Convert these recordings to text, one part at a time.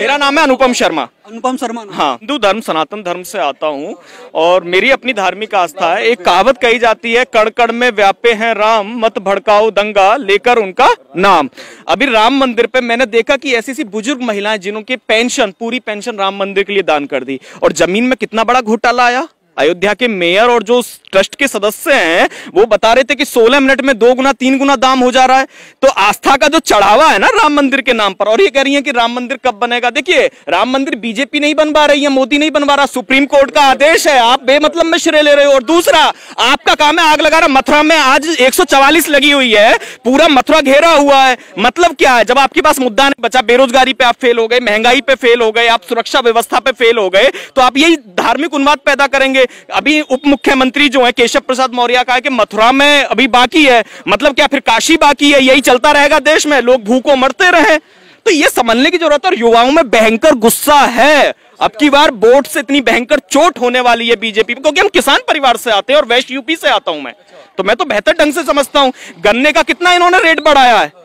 मेरा नाम है अनुपम शर्मा। अनुपम शर्मा। हाँ, हिंदू धर्म सनातन धर्म से आता हूँ और मेरी अपनी धार्मिक आस्था है। एक कहावत कही जाती है, कण कण में व्यापे हैं राम, मत भड़काओ दंगा लेकर उनका नाम। अभी राम मंदिर पे मैंने देखा कि ऐसी सी बुजुर्ग महिलाएं जिन्हों की पेंशन, पूरी पेंशन राम मंदिर के लिए दान कर दी, और जमीन में कितना बड़ा घोटाला आया। अयोध्या के मेयर और जो ट्रस्ट के सदस्य हैं वो बता रहे थे कि 16 मिनट में 2 गुना 3 गुना दाम हो जा रहा है। तो आस्था का जो चढ़ावा है ना राम मंदिर के नाम पर, और ये कह रही है कि राम मंदिर कब बनेगा। देखिए, राम मंदिर बीजेपी नहीं बनवा रही है, मोदी नहीं बनवा रहा, सुप्रीम कोर्ट का आदेश है। आप बेमतलब में श्रेय ले रहे हो। और दूसरा, आपका काम है आग लगा रहा। मथुरा में आज 144 लगी हुई है, पूरा मथुरा घेरा हुआ है। मतलब क्या है, जब आपके पास मुद्दा नहीं बचा, बेरोजगारी पे आप फेल हो गए, महंगाई पे फेल हो गए, आप सुरक्षा व्यवस्था पे फेल हो गए, तो आप यही धार्मिक उन्माद पैदा करेंगे। अभी उप मुख्यमंत्री जो है केशव प्रसाद मौर्य का है कि मथुरा में अभी बाकी है, मतलब क्या फिर काशी बाकी है? यही चलता रहेगा देश में, लोग भूखों मरते रहे। तो ये समझने की जरूरत है। और युवाओं में भयंकर गुस्सा है। अब की बार वोट से इतनी भयंकर चोट होने वाली है बीजेपी, क्योंकि हम किसान परिवार से आते हैं और वेस्ट यूपी से आता हूं मैं, तो मैं तो बेहतर ढंग से समझता हूं। गन्ने का कितना इन्होंने रेट बढ़ाया है।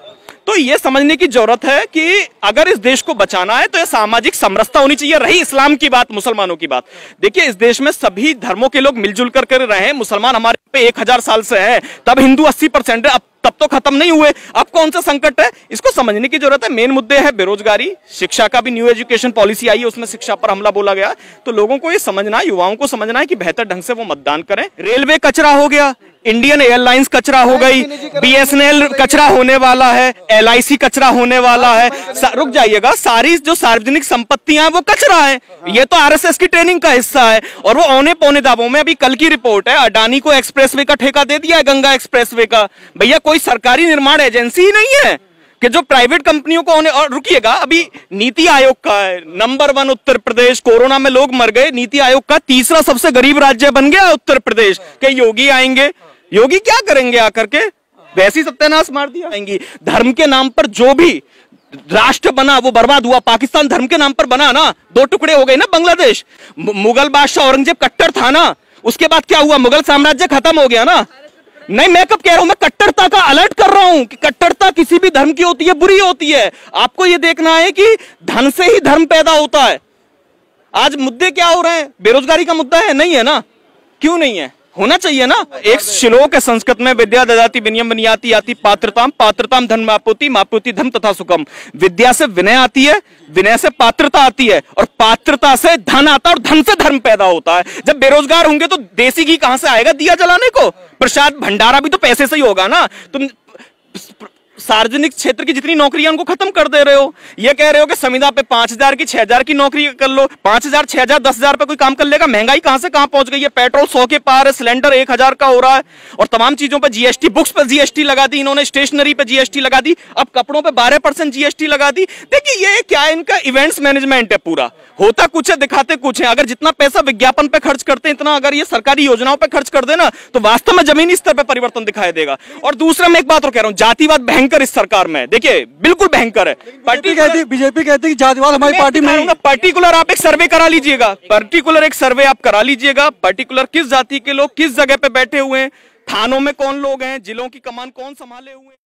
तो ये समझने की जरूरत है कि अगर इस देश को बचाना है तो ये सामाजिक समरसता होनी चाहिए। रही इस्लाम की बात, मुसलमानों की बात, देखिए इस देश में सभी धर्मों के लोग मिलजुल कर रहे हैं। मुसलमान हमारे पे 1000 साल से हैं, तब हिंदू 80% है, अब तब तो खत्म नहीं हुए। अब कौन सा संकट है, इसको समझने की जरूरत है। मेन मुद्दे है बेरोजगारी, शिक्षा का भी न्यू एजुकेशन पॉलिसी आई है, उसमें शिक्षा पर हमला बोला गया। तो लोगों को ये समझना है, युवाओं को समझना है कि बेहतर ढंग से वो मतदान करें। रेलवे कचरा हो गया, इंडियन एयरलाइंस कचरा हो गई, बीएसएनएल कचरा होने वाला है, एलआईसी कचरा होने वाला है। रुक जाइएगा, सारी जो सार्वजनिक संपत्तियां हैं वो कचरा है। ये तो आरएसएस की ट्रेनिंग का हिस्सा है, और वो औने पौने दावों में। अभी कल की रिपोर्ट है, अडानी को एक्सप्रेसवे का ठेका दे दिया है, गंगा एक्सप्रेसवे का। भैया कोई सरकारी निर्माण एजेंसी ही नहीं है कि जो प्राइवेट कंपनियों को होने। और रुकिएगा, अभी नीति आयोग का है नंबर 1 उत्तर प्रदेश, कोरोना में लोग मर गए, नीति आयोग का तीसरा सबसे गरीब राज्य बन गया उत्तर प्रदेश। क्या योगी आएंगे? योगी क्या करेंगे आकर के? वैसी सत्यानाश मार दिया आएंगी। धर्म के नाम पर जो भी राष्ट्र बना वो बर्बाद हुआ। पाकिस्तान धर्म के नाम पर बना ना, 2 टुकड़े हो गए ना बांग्लादेश। मुगल बादशाह औरंगजेब कट्टर था ना, उसके बाद क्या हुआ? मुगल साम्राज्य खत्म हो गया ना। नहीं, मैं कब कह रहा हूं, मैं कट्टरता का अलर्ट कर रहा हूं कि कट्टरता किसी भी धर्म की होती है, बुरी होती है। आपको यह देखना है कि धन से ही धर्म पैदा होता है। आज मुद्दे क्या हो रहे हैं? बेरोजगारी का मुद्दा है, नहीं है ना? क्यों नहीं है? होना चाहिए ना। एक श्लोक है संस्कृत में, विद्या ददाति विनयम विनयाति याति पात्रताम, पात्रताम धन मापुति, मापुति धन तथा सुखम। विद्या से विनय आती है, विनय से पात्रता आती है, और पात्रता से धन आता है, और धन से धर्म पैदा होता है। जब बेरोजगार होंगे तो देसी घी कहां से आएगा दिया जलाने को? प्रसाद भंडारा भी तो पैसे से ही होगा ना। तुम सार्वजनिक क्षेत्र की जितनी नौकरियां उनको खत्म कर दे रहे हो। ये कह रहे हो कि संविदा पे 5000 की 6000 की नौकरी कर लो। 5000 6000 10,000 पे कोई काम कर लेगा? महंगाई कहां से कहां पहुंच गई है। पेट्रोल 100 के पार है, सिलेंडर 1000 का हो रहा है, और तमाम चीजों पे जीएसटी, बुक्स पे जीएसटी लगा दी इन्होंने, स्टेशनरी पे जीएसटी लगा दी, अब कपड़ों पे 12% जीएसटी लगा दी। देखिए ये क्या है, इनका इवेंट्स मैनेजमेंट है पूरा। होता कुछ है, दिखाते कुछ है। अगर जितना पैसा विज्ञापन पे खर्च करते हैं, इतना अगर ये सरकारी योजनाओं पे खर्च कर देना, तो वास्तव में जमीनी स्तर पे परिवर्तन दिखाई देगा। और दूसरा, मैं एक बात और कह रहा हूं, जातिवाद भयंकर इस सरकार में, देखिए बिल्कुल भयंकर है। बीजेपी कहती है कि जातिवाद हमारी पार्टी में नहीं। पर्टिकुलर आप एक सर्वे करा लीजिएगा, पर्टिकुलर एक सर्वे आप करा लीजिएगा, पर्टिकुलर किस जाति के लोग किस जगह पे बैठे हुए हैं, थानों में कौन लोग हैं, जिलों की कमान कौन संभाले हुए हैं।